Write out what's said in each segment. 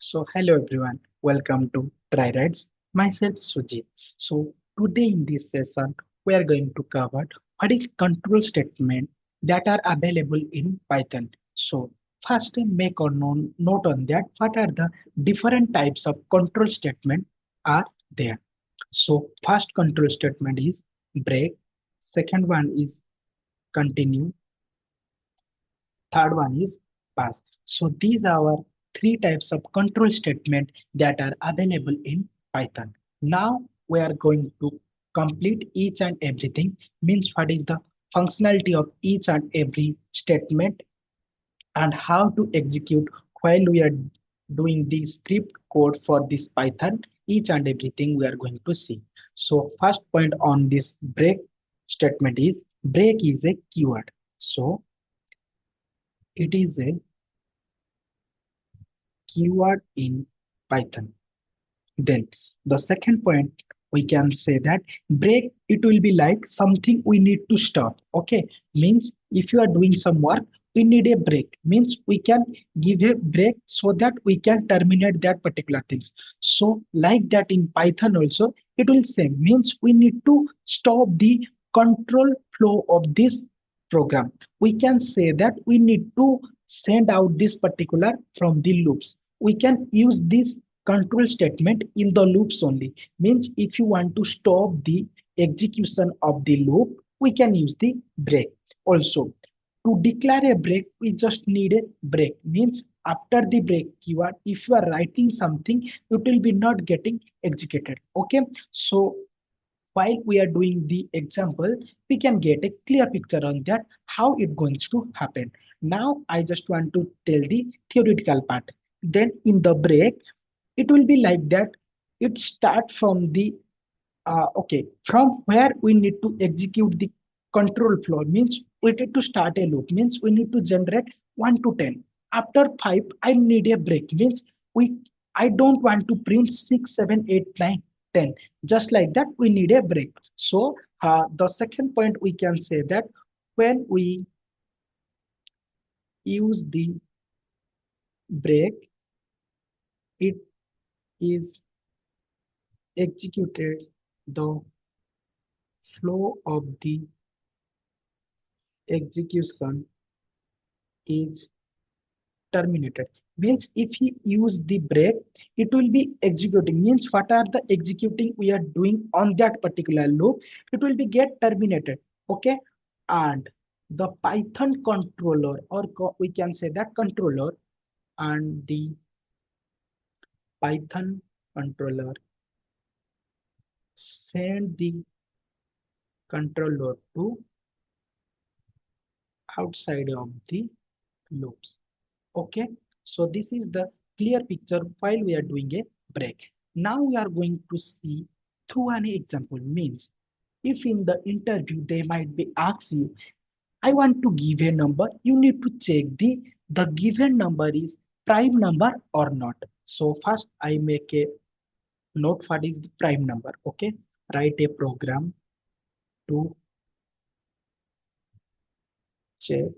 So hello everyone, welcome to Try Rides. Myself Sujit. So today in this session we are going to cover what is control statement that are available in Python. So first make a note on that what are the different types of control statement are there. So first control statement is break, second one is continue, third one is pass. So these are our three types of control statement that are available in Python. Now we are going to complete each and everything, means what is the functionality of each and every statement and how to execute while we are doing the script code for this Python. Each and everything we are going to see. So first point on this break statement is break is a keyword. So it is a keyword in Python. Then the second point, we can say that break, it will be like something we need to stop. Okay, means if you are doing some work, we need a break. Means we can give a break so that we can terminate that particular things. So like that in Python also, it will say means we need to stop the control flow of this program. We can say that we need to send out this particular from the loops. We can use this control statement in the loops only. Means if you want to stop the execution of the loop, we can use the break. Also, to declare a break, we just need a break. Means after the break keyword, if you are writing something, it will be not getting executed. Okay, so while we are doing the example, we can get a clear picture on that how it going to happen. Now I just want to tell the theoretical part. Then in the break, it will be like that. It start from the okay, from where we need to execute the control flow. Means we need to start a loop. Means we need to generate 1 to 10. After 5 I need a break. Means we I don't want to print 6, 7, 8, 9, 10. Just like that we need a break. So the second point, we can say that when we use the break, it is executed the flow of the execution is terminated. Means if he use the break, it will be executing. Means what are the executing we are doing on that particular loop, it will be get terminated. Okay, and the Python controller, or we can say that controller, and the Python controller send the controller to outside of the loops. Okay, so this is the clear picture while we are doing a break. Now we are going to see through an example. Means if in the interview they might be ask you, I want to give a number, you need to check the given number is prime number or not. So first I make a note what is the prime number. Okay, write a program to check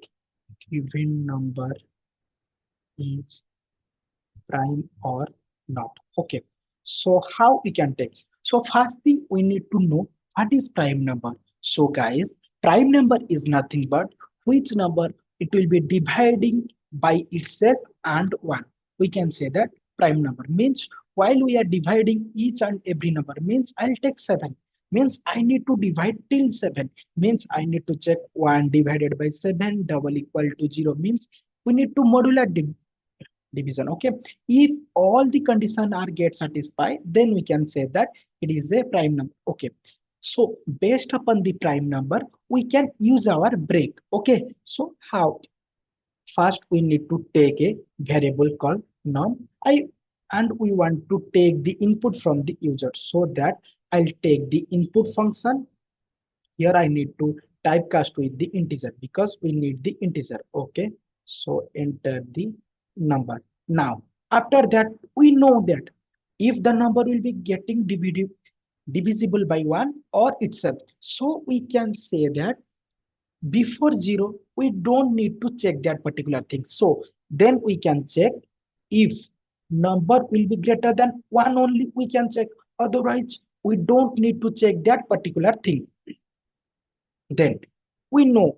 given number is prime or not. Okay, so how we can take? So first thing we need to know what is prime number. So guys, prime number is nothing but which number it will be dividing by itself and 1. We can say that prime number means while we are dividing each and every number, means I'll take 7, means I need to divide till 7, means I need to check 1 divided by 7 double equal to 0, means we need to modular division. Okay, if all the condition are get satisfied, then we can say that it is a prime number. Okay, so based upon the prime number, we can use our break. Okay, so how? First we need to take a variable called num I, and we want to take the input from the user. So that I'll take the input function. Here I need to typecast with the integer because we need the integer. Okay, so enter the number. Now, after that, we know that if the number will be getting divisible by 1 or itself, so we can say that before 0, we don't need to check that particular thing. So then we can check if number will be greater than 1 only we can check. Otherwise, we don't need to check that particular thing. Then we know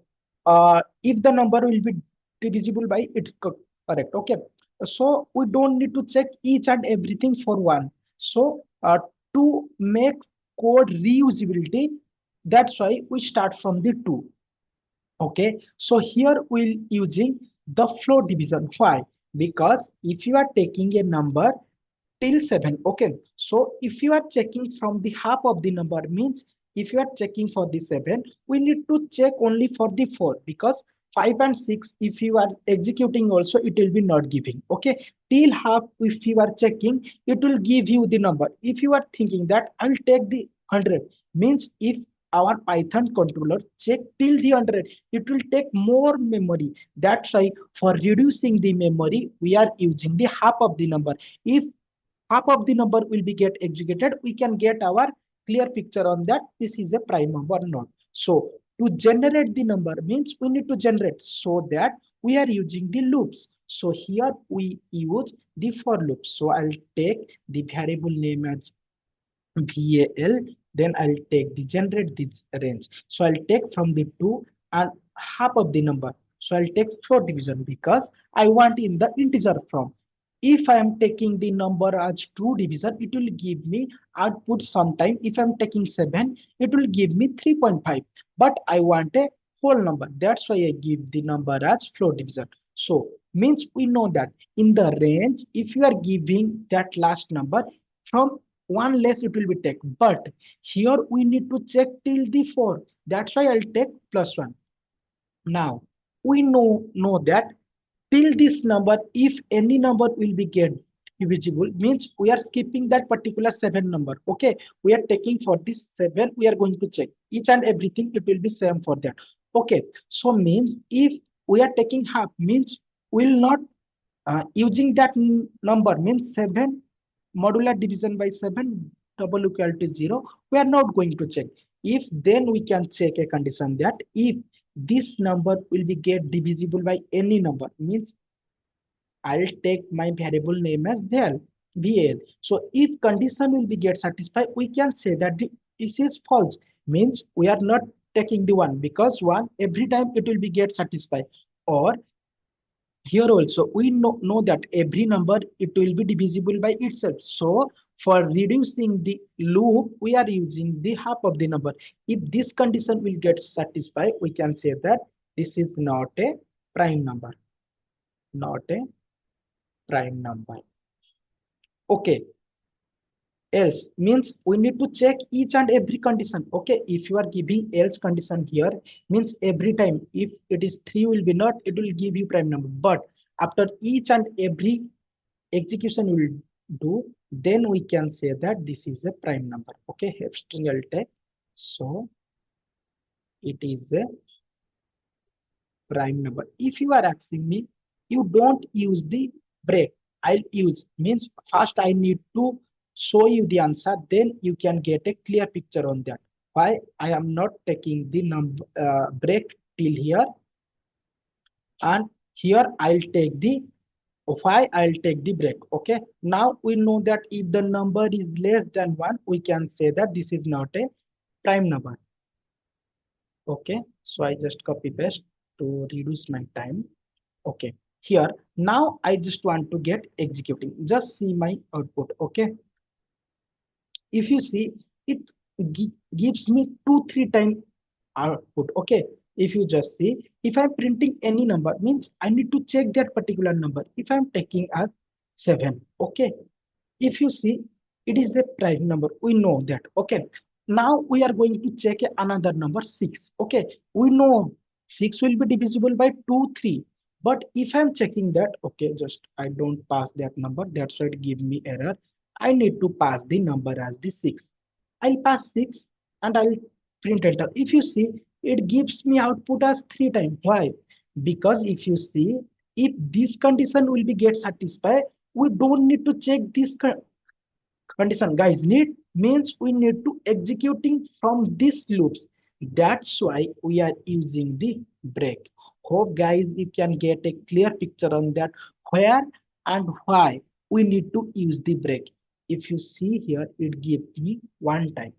if the number will be divisible by it, correct. Okay, so we don't need to check each and everything for one. So to make code reusability, that's why we start from the 2. Okay, so here we'll using the floor division. Why? Because if you are taking a number till 7, okay, so if you are checking from the half of the number, means if you are checking for the 7, we need to check only for the 4, because 5 and 6, if you are executing also, it will be not giving. Okay, till half if you are checking, it will give you the number. If you are thinking that I will take the 100, means if our Python controller check till the 100, it will take more memory. That's why for reducing the memory, we are using the half of the number. If half of the number will be get executed, we can get our clear picture on that this is a prime number or not. So to generate the number, means we need to generate, so that we are using the loops. So here we use the for loop. So I'll take the variable name as val, then I'll take the generate this range. So I'll take from the 2 and half of the number. So I'll take floor division because I want in the integer form. If I am taking the number as true division, it will give me output sometime. If I'm taking 7, it will give me 3.5. But I want a whole number. That's why I give the number as floor division. So means we know that in the range, if you are giving that last number from 1 less, it will be take. But here we need to check till the 4. That's why I'll take plus 1. Now we know that till this number, if any number will be get divisible, means we are skipping that particular 7 number. Okay, we are taking for this 7, we are going to check each and everything, it will be same for that. Okay, so means if we are taking half, means will not using that number, means 7 modular division by 7 double equal to 0, we are not going to check. If then we can check a condition that if this number will be get divisible by any number, means I'll take my variable name as val. So if condition will be get satisfied, we can say that this is false. Means we are not taking the 1, because 1 every time it will be get satisfied. Or here also we know that every number it will be divisible by itself. So for reducing the loop, we are using the half of the number. If this condition will get satisfied, we can say that this is not a prime number. Not a prime number. Okay, else means we need to check each and every condition. Okay, if you are giving else condition here, means every time if it is 3 will be not, it will give you prime number. But after each and every execution you will do, then we can say that this is a prime number. Okay, have string I'll take. So it is a prime number. If you are asking me, you don't use the break. I'll use, means first I need to show you the answer, then you can get a clear picture on that. Why I am not taking the number break till here, and here I'll take the why I'll take the break. Okay, now we know that if the number is less than 1, we can say that this is not a prime number. Okay, so I just copy paste to reduce my time. Okay, here now I just want to get executing. Just see my output. Okay, if you see, it gives me 2-3 times output. Okay, if you just see, if I'm printing any number, means I need to check that particular number. If I'm taking as 7, okay, if you see, it is a prime number, we know that. Okay, now we are going to check another number 6. Okay, we know 6 will be divisible by 2 3, but if I'm checking that, okay, just I don't pass that number, that's why it give me error. I need to pass the number as the 6. I'll pass 6 and I'll print enter. If you see, it gives me output as 3 times. Why? Because if you see, if this condition will be get satisfied, we don't need to check this condition. Guys, need means we need to executing from these loops. That's why we are using the break. Hope guys you can get a clear picture on that where and why we need to use the break. If you see here, it gives me one time.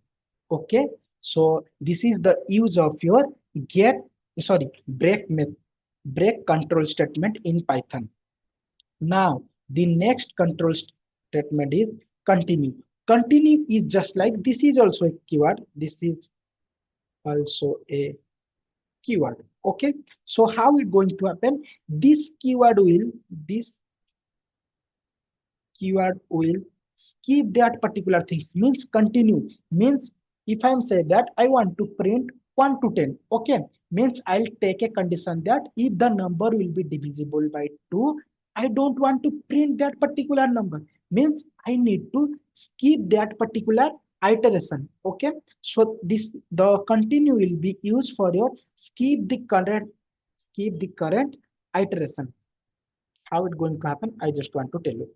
Okay, so this is the use of your get, sorry, break control statement in Python. Now the next control statement is continue. Continue is just like this is also a keyword. This is also a keyword. Okay, so how it going to happen? This keyword will this keyword will skip that particular things, means continue, means if I'm saying that I want to print 1 to 10, okay, means I'll take a condition that if the number will be divisible by 2, I don't want to print that particular number, means I need to skip that particular iteration. Okay, so this the continue will be used for your skip the current iteration. How it going to happen, I just want to tell you.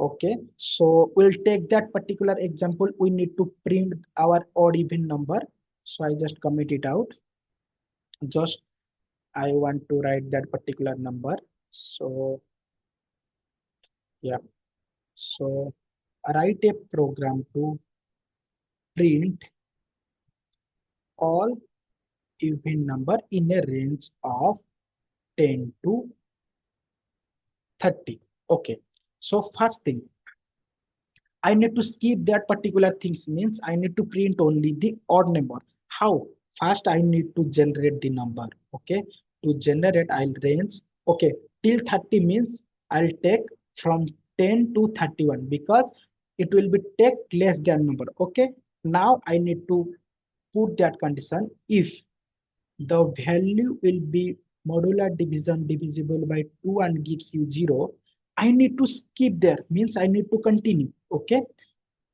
Okay, so we'll take that particular example. We need to print our odd even number. So I just commit it out. Just I want to write that particular number. So yeah, so I write a program to print all even number in a range of 10 to 30. Okay, so first thing, I need to skip that particular things, means I need to print only the odd number. How? First, I need to generate the number. Okay. To generate, I'll range. Okay. Till 30 means I'll take from 10 to 31 because it will be take less than number. Okay. Now I need to put that condition if the value will be modular division divisible by 2 and gives you 0. I need to skip there, means I need to continue. Okay,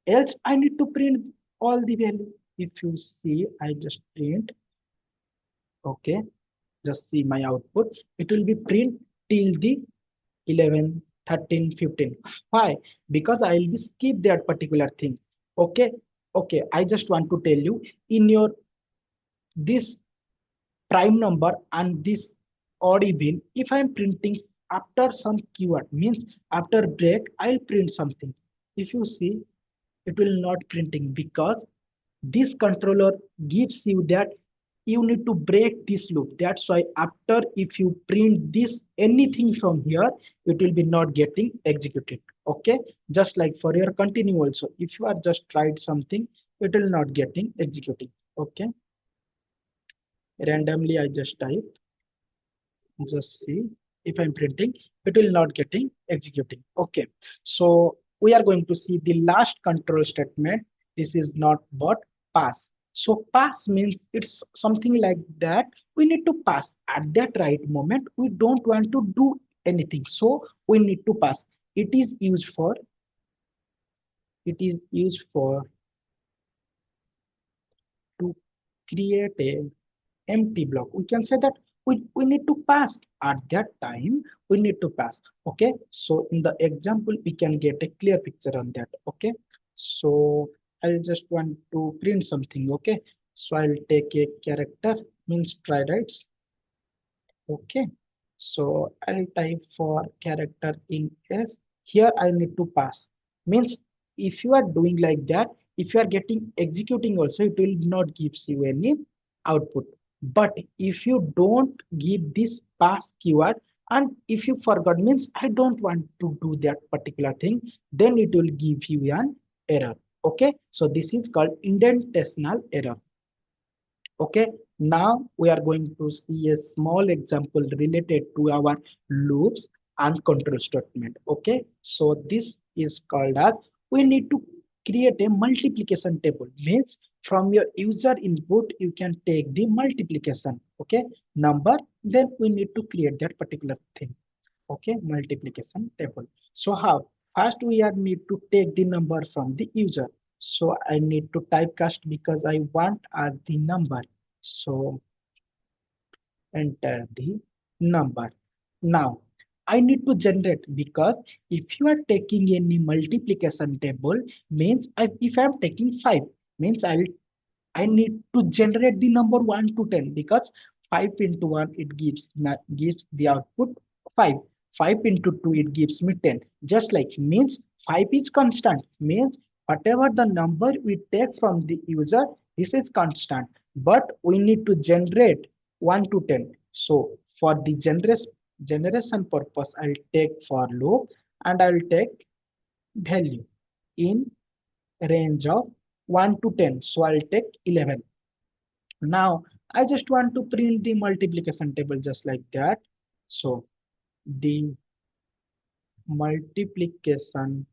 else I need to print all the value. If you see, I just print. Okay, just see my output. It will be print till the 11, 13, 15. Why? Because I will be skip that particular thing. Okay, okay, I just want to tell you, in your this prime number and this odd even, if I'm printing after some keyword, means after break, I'll print something. If you see, it will not printing because this controller gives you that you need to break this loop. That's why after if you print this anything from here, it will be not getting executed. Okay, just like for your continue also, if you are just tried something, it will not getting executing. Okay, randomly I just type, just see, if I'm printing, it will not getting executing. Okay, so we are going to see the last control statement. This is not but pass. So pass means it's something like that. We need to pass at that right moment. We don't want to do anything, so we need to pass. It is used for to create a empty block. We can say that we need to pass at that time. We need to pass. Okay, so in the example we can get a clear picture on that. Okay, so I'll just want to print something. Okay, so I'll take a character, means try, right? Okay, so I'll type for character in S. Here I need to pass, means if you are doing like that, if you are getting executing also, it will not gives you any output. But if you don't give this pass keyword, and if you forgot, means I don't want to do that particular thing, then it will give you an error. Okay, so this is called indentational error. Okay, now we are going to see a small example related to our loops and control statement. Okay, so this is called as, we need to create a multiplication table, means from your user input you can take the multiplication, okay, number, then we need to create that particular thing. Okay, multiplication table. So how? First we are need to take the number from the user. So I need to typecast because I want as the number. So enter the number. Now I need to generate, because if you are taking any multiplication table, means if I am taking 5, means I need to generate the number 1 to 10, because 5 into 1 it gives the output 5. 5 into 2 it gives me 10. Just like means 5 is constant, means whatever the number we take from the user, this is constant. But we need to generate 1 to 10. So for the generation purpose, I'll take for loop and I'll take value in range of 1 to 10. So I'll take 11. Now I just want to print the multiplication table just like that. So the multiplication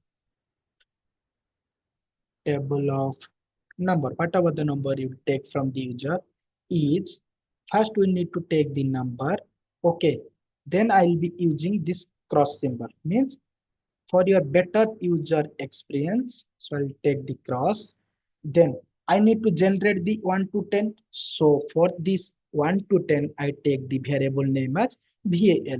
table of number, whatever the number you take from the user is, first we need to take the number. Okay, then I will be using this cross symbol, means for your better user experience. So I'll take the cross. Then I need to generate the 1 to 10. So for this 1 to 10, I take the variable name as VAL.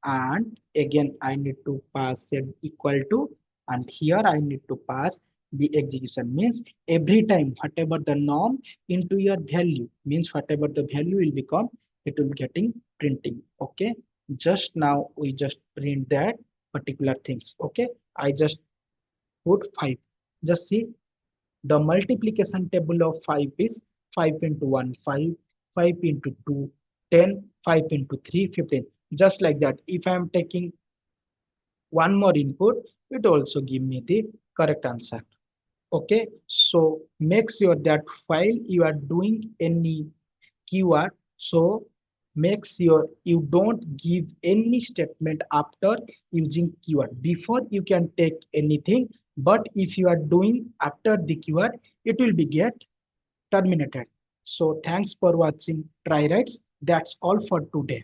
And again, I need to pass it equal to, and here I need to pass the execution, means every time whatever the norm into your value, means whatever the value will become, it will be getting printing. Okay, just now we just print that particular things. Okay, I just put 5. Just see the multiplication table of 5 is 5 into 1 5, 5 into 2 10, 5 into 3 15. Just like that, if I am taking one more input, it also give me the correct answer. Okay, so make sure that while you are doing any keyword, so make sure you don't give any statement after using keyword. Before you can take anything, but if you are doing after the keyword, it will be get terminated. So thanks for watching Try Rights. That's all for today.